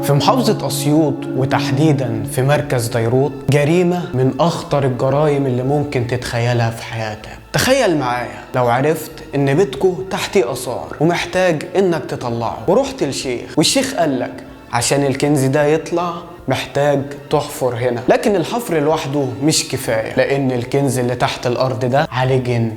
في محافظة أسيوط وتحديدا في مركز ديروت جريمة من أخطر الجرائم اللي ممكن تتخيلها في حياتك. تخيل معايا لو عرفت إن بيتكو تحتيه آثار ومحتاج إنك تطلعه، ورحت للشيخ والشيخ قالك عشان الكنز ده يطلع محتاج تحفر هنا، لكن الحفر لوحده مش كفاية لأن الكنز اللي تحت الأرض ده عليه جن.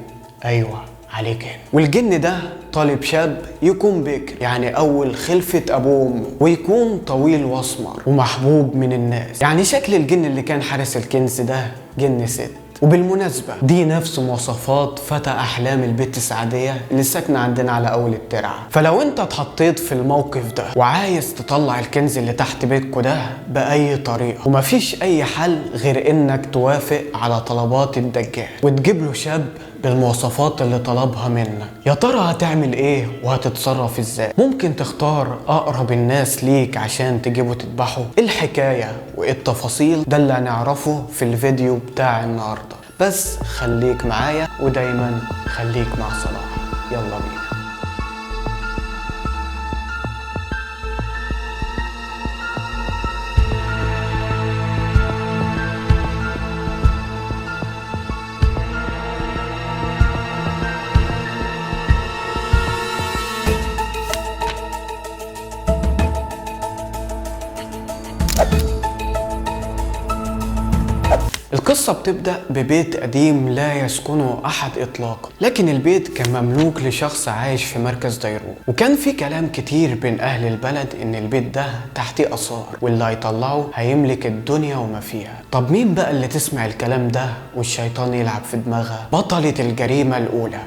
أيوة عليه جن، والجن ده طالب شاب يكون بكر، يعني أول خلفة أبوه وأمه، ويكون طويل وأسمر ومحبوب من الناس. يعني شكل الجن اللي كان حارس الكنز ده جن ست. وبالمناسبة دي نفس مواصفات فتى أحلام البت سعدية اللي ساكنة عندنا على أول الترعة. فلو أنت اتحطيت في الموقف ده وعايز تطلع الكنز اللي تحت بيتكو ده بأي طريقة، ومفيش أي حل غير إنك توافق على طلبات الدجال وتجيب له شاب بالمواصفات اللي طلبها منك، يا ترى هتعمل ايه وهتتصرف ازاي؟ ممكن تختار اقرب الناس ليك عشان تجيبه تذبحه؟ ايه الحكاية وايه التفاصيل؟ ده اللي هنعرفه في الفيديو بتاع النهاردة، بس خليك معايا ودايما خليك مع صلاح. يلا بينا. القصة بتبدأ ببيت قديم لا يسكنه أحد إطلاقا، لكن البيت كان مملوك لشخص عايش في مركز ديروت، وكان في كلام كتير بين أهل البلد إن البيت ده تحتيه آثار واللي هيطلعه هيملك الدنيا وما فيها. طب مين بقى اللي تسمع الكلام ده والشيطان يلعب في دماغها؟ بطلة الجريمة الأولى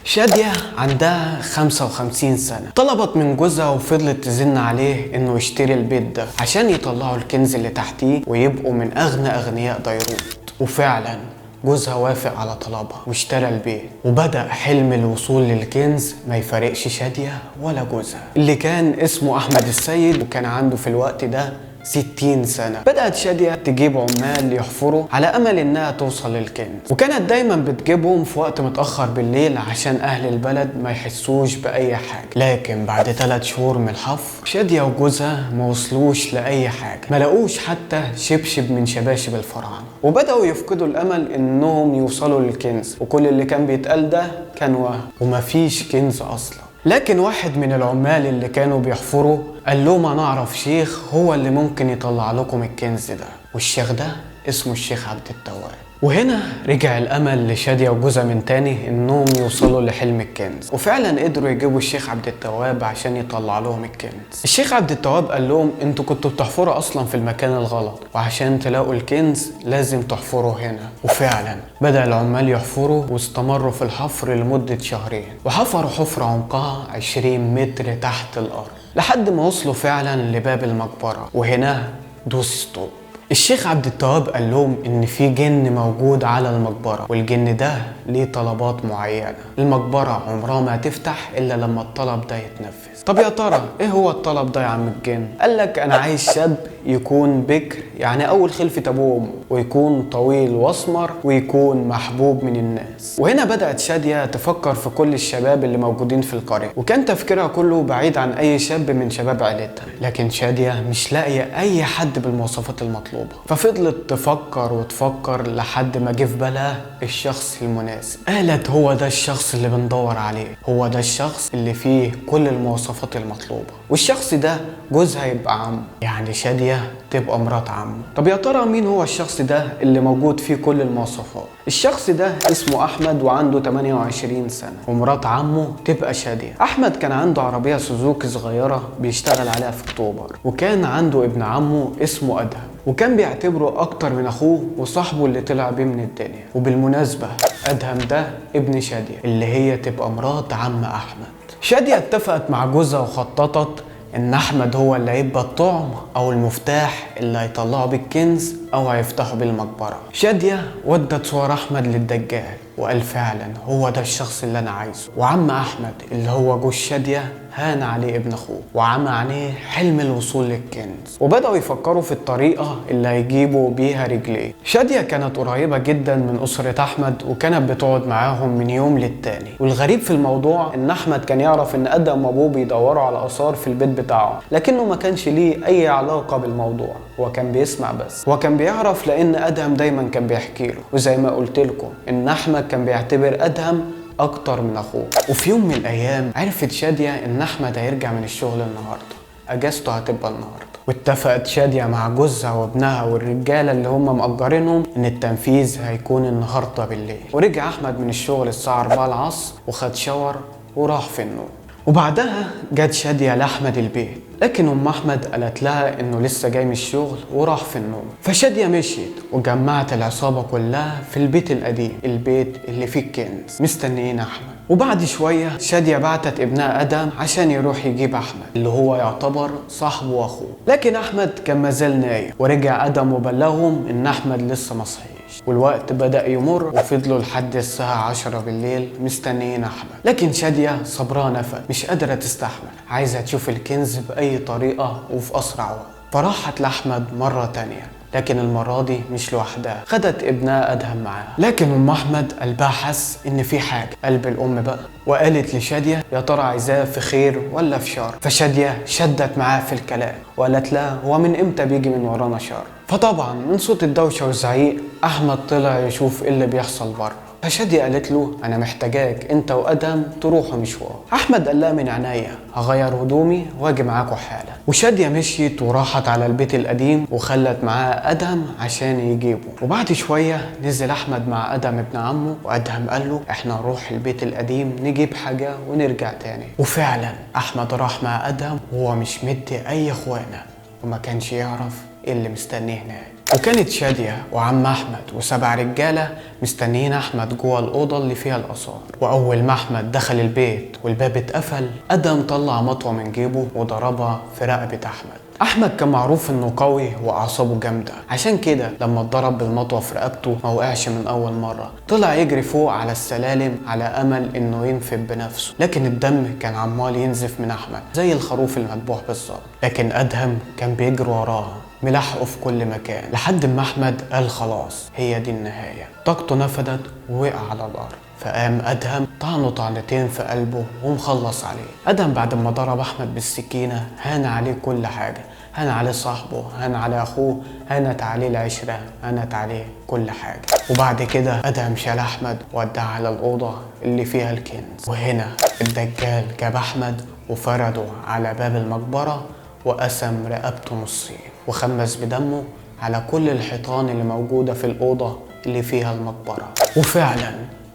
شادية عندها 55 سنة، طلبت من جوزها وفضلت تزن عليه انه يشتري البيت ده عشان يطلعوا الكنز اللي تحتيه ويبقوا من اغنى اغنياء ديروت. وفعلا جوزها وافق على طلبها واشترى البيت، وبدأ حلم الوصول للكنز ما يفارقش شادية ولا جوزها اللي كان اسمه أحمد السيد، وكان عنده في الوقت ده 60 سنة. بدأت شادية تجيب عمال يحفروا على أمل إنها توصل للكنز، وكانت دايما بتجيبهم في وقت متأخر بالليل عشان أهل البلد ما يحسوش بأي حاجة. لكن بعد 3 شهور من الحفر شادية وجوزها ما وصلوش لأي حاجة، ما لقوش حتى شبشب من شباشب الفراعنة، وبدأوا يفقدوا الأمل إنهم يوصلوا للكنز، وكل اللي كان بيتقال ده كان وهم ومفيش كنز أصلا. لكن واحد من العمال اللي كانوا بيحفروا قال لهم أنا أعرف شيخ هو اللي ممكن يطلع لكم الكنز ده، والشيخ ده اسمه الشيخ عبد التواب. وهنا رجع الأمل لشادية وجوزها من تاني إنهم يوصلوا لحلم الكنز، وفعلا قدروا يجيبوا الشيخ عبد التواب عشان يطلع لهم الكنز. الشيخ عبد التواب قال لهم انتوا كنتوا بتحفروا أصلا في المكان الغلط، وعشان تلاقوا الكنز لازم تحفروا هنا. وفعلا بدأ العمال يحفروا واستمروا في الحفر لمدة 2 شهر، وحفروا حفرة عمقها 20 متر تحت الأرض لحد ما وصلوا فعلا لباب المقبرة. وهنا دوس ستوب. الشيخ عبد التواب قال لهم ان في جن موجود على المقبرة، والجن ده ليه طلبات معينة. المقبرة عمرها ما هتفتح الا لما الطلب ده يتنفذ. طب يا ترى ايه هو الطلب ده يا عم الجن؟ قال لك انا عايز شاب يكون بكر، يعني اول خلفة ابوه وامه، ويكون طويل واسمر ويكون محبوب من الناس. وهنا بدأت شادية تفكر في كل الشباب اللي موجودين في القرية، وكان تفكيرها كله بعيد عن اي شاب من شباب عيلتها، لكن شادية مش لاقية اي حد بالمواصفات المطلوبة. ففضلت تفكر وتفكر لحد ما جه في بالها الشخص المناسب. قالت هو ده الشخص اللي بندور عليه، هو ده الشخص اللي فيه كل المواصفات المطلوبة، والشخص ده جوزها يبقى عمه، يعني شادية تبقى مرات عمه. طب يا ترى مين هو الشخص ده اللي موجود فيه كل المواصفات؟ الشخص ده اسمه أحمد وعنده 28 سنة، ومرات عمه تبقى شادية. أحمد كان عنده عربية سوزوكي صغيرة بيشتغل عليها في أكتوبر، وكان عنده ابن عمه اسمه أدهم، وكان بيعتبره أكتر من أخوه وصاحبه اللي طلع بيه من الدنيا. وبالمناسبة أدهم ده ابن شادية اللي هي تبقى مرات عم أحمد. شادية اتفقت مع جوزها وخططت ان احمد هو اللي هيبقى الطعم او المفتاح اللي هيطلعوا بالكنز او هيفتحوا بالمقبره. شادية ودت صور احمد للدجال وقال فعلا هو ده الشخص اللي انا عايزه، وعم احمد اللي هو جوز شادية هان عليه ابن اخوه وعمى عينيه حلم الوصول للكنز، وبدأوا يفكروا في الطريقة اللي هيجيبوا بيها رجليه. شادية كانت قريبة جدا من أسرة أحمد وكانت بتقعد معاهم من يوم للتاني، والغريب في الموضوع إن أحمد كان يعرف إن أدهم وأبوه بيدوروا على آثار في البيت بتاعه، لكنه ما كانش ليه أي علاقة بالموضوع، هو كان بيسمع بس. هو كان بيعرف لأن أدهم دايما كان بيحكي له، وزي ما قلت لكم إن أحمد كان بيعتبر أدهم أكتر من أخوه. وفي يوم من الأيام عرفت شادية إن أحمد هيرجع من الشغل النهاردة، أجازته هتبقى النهاردة، واتفقت شادية مع جوزها وابنها والرجالة اللي هم مأجرينهم إن التنفيذ هيكون النهاردة بالليل. ورجع أحمد من الشغل الساعة 4 العصر وخد شاور وراح في النوم. وبعدها جت شادية لأحمد البيت، لكن أم أحمد قالت لها إنه لسه جاي من الشغل وراح في النوم. فشادية مشيت وجمعت العصابة كلها في البيت القديم، البيت اللي فيه الكنز، مستنيين أحمد. وبعد شوية شادية بعتت ابنها أدهم عشان يروح يجيب أحمد اللي هو يعتبر صاحبه وأخوه، لكن أحمد كان مازال نايم. ورجع أدهم وبلغهم إن أحمد لسه مصحيش. والوقت بدأ يمر وفضلوا لحد الساعة 10 بالليل مستنيين أحمد، لكن شادية صبرها نفد، مش قادرة تستحمل، عايزة تشوف الكنز بأي طريقة وفي أسرع وقت. فراحت لأحمد مرة تانية، لكن المرة دي مش لوحدها، خدت ابنها أدهم معاها. لكن أم أحمد قلبها حس إن في حاجة، قلب الأم بقى، وقالت لشادية يا ترى عايزاه في خير ولا في شر. فشادية شدت معاه في الكلام وقالت لها هو من إمتى بيجي من ورانا شر؟ فطبعا من صوت الدوشة والزعيق أحمد طلع يشوف إيه اللي بيحصل بره. فشادية قالت له أنا محتاجاك أنت وأدهم تروحوا مشوار. أحمد قال لها من عينيا، هغير هدومي واجي معاكوا حالا. وشادية مشيت وراحت على البيت القديم وخلت معاه أدهم عشان يجيبه. وبعد شوية نزل أحمد مع أدهم ابن عمه، وأدهم قال له إحنا نروح البيت القديم نجيب حاجة ونرجع تاني. وفعلا أحمد راح مع أدهم وهو مش مدي أي إخوانه، وما كانش يعرف إيه اللي مستنيه هناك. وكانت شادية وعم أحمد و7 رجالة مستنيين أحمد جوه الأوضة اللي فيها الآثار. وأول ما أحمد دخل البيت والباب اتقفل، أدهم طلع مطوة من جيبه وضربها في رقبة أحمد. أحمد كان معروف إنه قوي وأعصابه جامدة، عشان كده لما اتضرب بالمطوة في رقبته ما وقعش من أول مرة، طلع يجري فوق على السلالم على أمل إنه ينفد بنفسه، لكن الدم كان عمال ينزف من أحمد زي الخروف المذبوح بالظبط. لكن أدهم كان بيجري وراه ملاحقه في كل مكان، لحد ما أحمد قال خلاص هي دي النهاية. طاقته نفدت ووقع على الأرض. فقام أدهم طعنه طعنتين في قلبه ومخلص عليه. أدهم بعد ما ضرب أحمد بالسكينة هان عليه كل حاجة، هان عليه صاحبه، هان على أخوه، هانت عليه العشرة، هانت عليه كل حاجة. وبعد كده أدهم شال أحمد ووداه على الأوضة اللي فيها الكنز. وهنا الدجال جاب أحمد وفرده على باب المقبرة وقسم رقبته نصين وخمس بدمه على كل الحيطان اللي موجودة في الأوضة اللي فيها المقبرة. وفعلا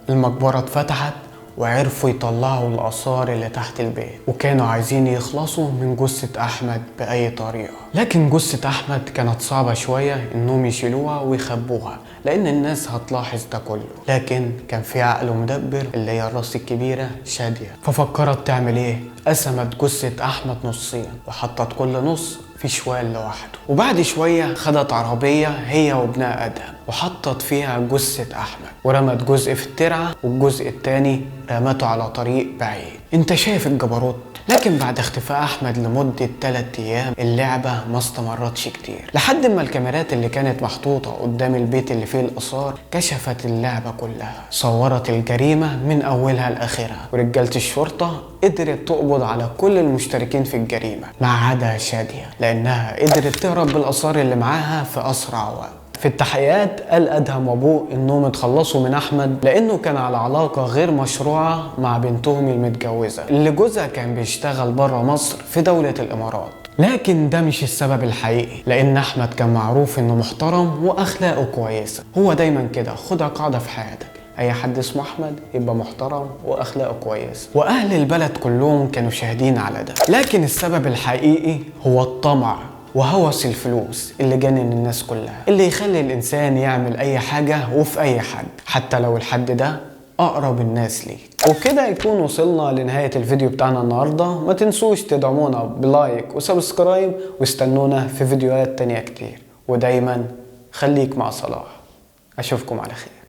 المقبرة اتفتحت وعرفوا يطلعوا الآثار اللي تحت البيت، وكانوا عايزين يخلصوا من جثة أحمد بأي طريقة. لكن جثة أحمد كانت صعبة شوية إنهم يشيلوها ويخبوها لأن الناس هتلاحظ ده كله، لكن كان في عقل مدبر اللي هي الراس الكبيرة شادية، ففكرت تعمل إيه؟ قسمت جثة أحمد نصين وحطت كل نص في شوال لوحده. وبعد شوية خدت عربية هي وابنها أدهم وحطت فيها جثة أحمد، ورمت جزء في الترعة والجزء التاني رمته على طريق بعيد. انت شايف الجبروت؟ لكن بعد اختفاء أحمد لمدة 3 أيام اللعبة ما استمرتش كتير، لحد ما الكاميرات اللي كانت محطوطة قدام البيت اللي فيه الآثار كشفت اللعبة كلها، صورت الجريمة من أولها لآخرها، ورجالة الشرطة قدرت تقبض على كل المشتركين في الجريمة ما عدا شادية، لأنها قدرت تهرب بالآثار اللي معاها في أسرع وقت. في التحقيقات قال أدهم وأبوه إنهم اتخلصوا من أحمد لأنه كان على علاقة غير مشروعة مع بنتهم المتجوزة اللي جوزها كان بيشتغل بره مصر في دولة الإمارات. لكن ده مش السبب الحقيقي، لأن أحمد كان معروف إنه محترم وأخلاقه كويسة. هو دايما كده، خدها قاعدة في حياتك، أي حد اسمه أحمد يبقى محترم وأخلاقه كويس، وأهل البلد كلهم كانوا شاهدين على ده. لكن السبب الحقيقي هو الطمع وهوس الفلوس اللي جنن الناس كلها، اللي يخلي الإنسان يعمل أي حاجة وفي أي حد، حتى لو الحد ده أقرب الناس ليك. وبكده يكون وصلنا لنهاية الفيديو بتاعنا النهاردة. ما تنسوش تدعمونا بلايك وسبسكرايب واستنونا في فيديوهات تانية كتير، ودايما خليك مع صلاح. أشوفكم على خير.